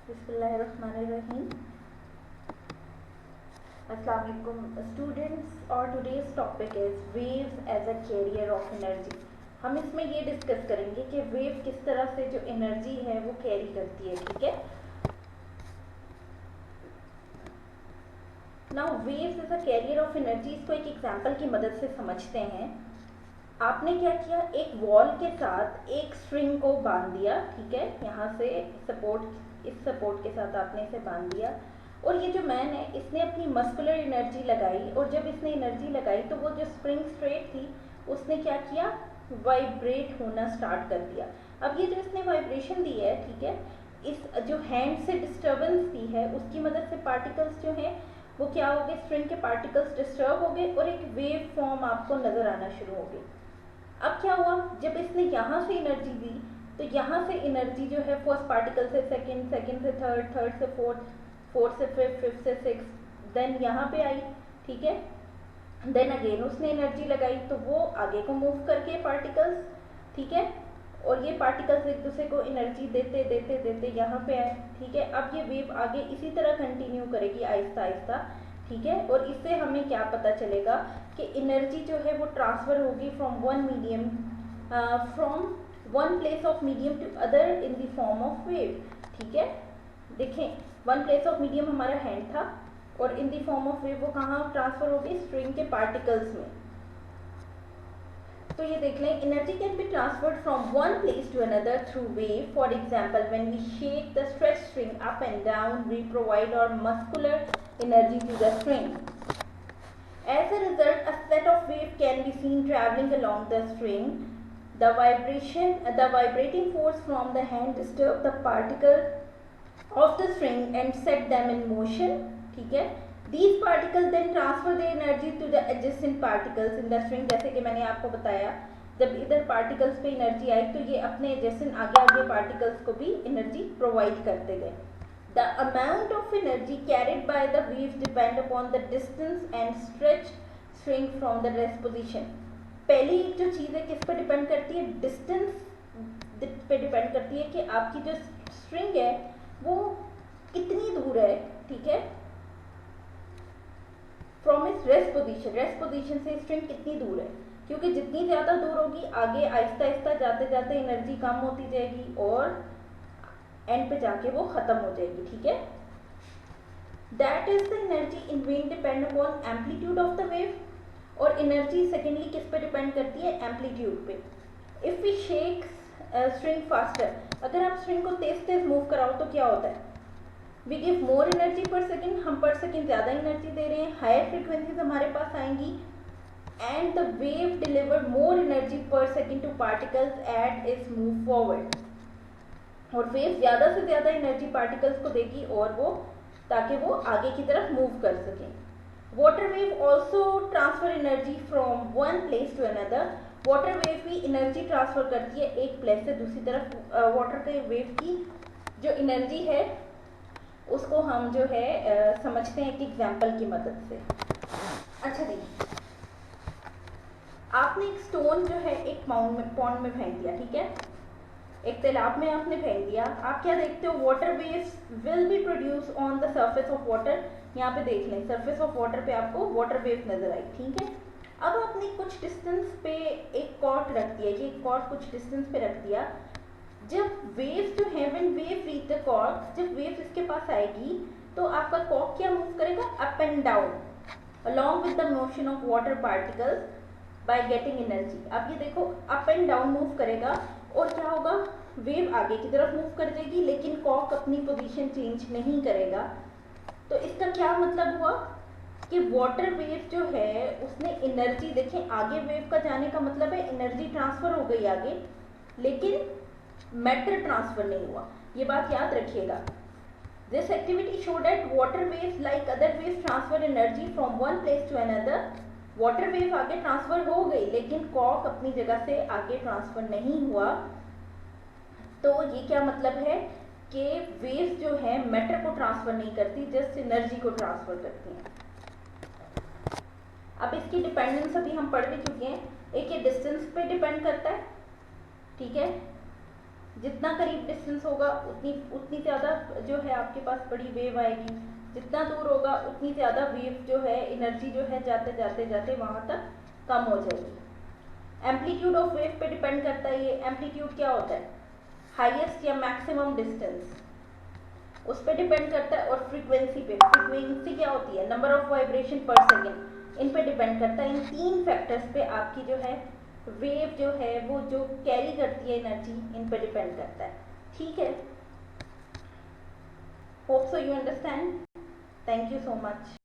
बिस्मिल्लाहिर्रहमानिर्रहीम। अस्सलाम वालेकुम स्टूडेंट्स, और today's topic is waves as a carrier of energy. हम इसमें ये डिस्कस करेंगे कि वेव किस तरह से जो एनर्जी है वो कैरी करती है। ठीक है, now waves as a carrier of energy, इसको एक एग्जांपल की मदद से समझते हैं। आपने क्या किया, एक वॉल के साथ एक स्ट्रिंग को बांध दिया। ठीक है, यहाँ से सपोर्ट, इस सपोर्ट के साथ आपने इसे बांध दिया, और ये जो मैन है इसने अपनी मस्कुलर एनर्जी लगाई, और जब इसने एनर्जी लगाई तो वो जो स्प्रिंग स्ट्रेट थी उसने क्या किया, वाइब्रेट होना स्टार्ट कर दिया। अब ये जो इसने वाइब्रेशन दी है, ठीक है, इस जो हैंड से डिस्टर्बेंस दी है उसकी मदद से पार्टिकल्स जो हैं वो क्या हो गए, स्ट्रिंग के पार्टिकल्स डिस्टर्ब हो गए और एक वेव फॉर्म आपको नजर आना शुरू हो गई। अब क्या हुआ, जब इसने यहाँ से एनर्जी दी तो यहाँ से एनर्जी जो है फर्स्ट पार्टिकल से सेकंड, सेकंड से थर्ड, थर्ड से फोर्थ, फोर्थ से फिफ्थ, फिफ्थ से सिक्स, देन यहाँ पे आई। ठीक है, देन अगेन उसने एनर्जी लगाई तो वो आगे को मूव करके पार्टिकल्स, ठीक है, और ये पार्टिकल्स एक दूसरे को एनर्जी देते देते देते यहाँ पे आए। ठीक है, अब ये वेव आगे इसी तरह कंटिन्यू करेगी आहिस्ता आहिस्ता। ठीक है, और इससे हमें क्या पता चलेगा कि एनर्जी जो है वो ट्रांसफर होगी from one medium, from one place of medium to other in the form of wave. ठीक है, देखें, वन प्लेस ऑफ मीडियम हमारा हैंड था और in the form of wave वो कहाँ ट्रांसफर होगी, स्ट्रिंग के पार्टिकल्स में। तो ये देख लें, energy can be transferred from one place to another through wave. For example, when we shake the stretch string up and down, we provide our muscular energy to the string. As a result, a set of wave can be seen traveling along the string. The vibrating force from the hand disturb the particle of the string and set them in motion. ठीक है, these particles then transfer the energy to the adjacent particles in the string. जैसे कि मैंने आपको बताया, जब इधर particles पे एनर्जी आई तो ये अपने adjacent आगे आगे पार्टिकल्स को भी एनर्जी प्रोवाइड करते गए। The amount of energy carried by the waves depend upon the distance and stretch string from the rest position. पहली जो चीज़ है किस पे डिपेंड करती है, डिस्टेंस पे डिपेंड करती है कि आपकी जो स्ट्रिंग है वो कितनी दूर है। ठीक है, फ्रॉम इस रेस्ट पोजीशन, रेस्ट पोजीशन से स्ट्रिंग कितनी दूर है, क्योंकि जितनी ज़्यादा दूर होगी आगे आहिस्ता आहिस्ता जाते जाते एनर्जी कम होती जाएगी और एंड पे जाके वो खत्म हो जाएगी। ठीक है, that is the energy in wave depend upon amplitude of the wave. और एनर्जी सेकेंडली किस पे डिपेंड करती है, एम्पलीट्यूड पे। If we shake string faster, अगर आप स्ट्रिंग को तेज तेज मूव कराओ तो क्या होता है, we give more energy per second, हम पर सेकेंड ज्यादा एनर्जी दे रहे हैं, हायर फ्रिक्वेंसीज हमारे पास आएंगी, and the wave deliver more energy per second to particles at its move forward. और वेव ज्यादा से ज्यादा एनर्जी पार्टिकल्स को देगी और वो, ताकि वो आगे की तरफ मूव कर सकें। Water wave also transfer energy from one place to another. Water wave भी एनर्जी ट्रांसफर करती है एक प्लेस से दूसरी तरफ। वाटर के वेव की जो एनर्जी है उसको हम जो है समझते हैं एक एग्जाम्पल की मदद से। अच्छा देखिए, आपने एक स्टोन जो है एक पॉन्ड में फेंक दिया। ठीक है, एक तालाब में आपने फेंक दिया, आप क्या देखते हो, water waves will be produce on the surface of water. यहाँ पे देख लें, सरफेस ऑफ वाटर पे आपको वाटर वेव नजर आई। ठीक है, अब आपने कुछ डिस्टेंस पे एक कॉर्क रख दिया, ये कॉर्क कुछ डिस्टेंस पे रख दिया। जब वेव्स जो है, when wave reach the cork, जब वेव्स इसके पास आएगी तो आपका कॉर्क क्या मूव करेगा, up and down along with the motion of water particles by getting energy. अब ये देखो, अप एंड डाउन मूव करेगा और क्या होगा, वेव आगे की तरफ मूव कर देगी लेकिन कॉर्क अपनी पोजीशन चेंज नहीं करेगा। तो इसका क्या मतलब हुआ कि वाटर वेव जो है उसने एनर्जी, देखें आगे वेव का जाने का मतलब है एनर्जी ट्रांसफर हो गई आगे, लेकिन मैटर ट्रांसफर नहीं हुआ। ये बात याद रखिएगा। This activity show that water waves like other waves transfer energy from one place to another. Water wave आगे ट्रांसफर हो गई लेकिन कॉर्क अपनी जगह से आगे ट्रांसफर नहीं हुआ। तो ये क्या मतलब है कि वेव्स जो है मैटर को ट्रांसफर नहीं करती, जस्ट एनर्जी को ट्रांसफर करती हैं। अब इसकी डिपेंडेंस अभी हम पढ़ भी चुके हैं, एक ये डिस्टेंस पे डिपेंड करता है। ठीक है, जितना करीब डिस्टेंस होगा उतनी उतनी ज़्यादा जो है आपके पास बड़ी वेव आएगी, जितना दूर होगा उतनी ज़्यादा वेव जो है एनर्जी जो है जाते जाते जाते वहाँ तक कम हो जाएगी। एम्पलीट्यूड ऑफ वेव पे डिपेंड करता है। ये एम्पलीट्यूड क्या होता है, हाईएस्ट या मैक्सिमम डिस्टेंस, उस पर डिपेंड करता है। और फ्रीक्वेंसी पे, फ्रीक्वेंसी क्या होती है, नंबर ऑफ वाइब्रेशन पर सेकेंड, इन पे डिपेंड करता है। इन तीन फैक्टर्स पे आपकी जो है वेव जो है वो जो कैरी करती है एनर्जी, इन पे डिपेंड करता है। ठीक है, hope so you understand. Thank you so much.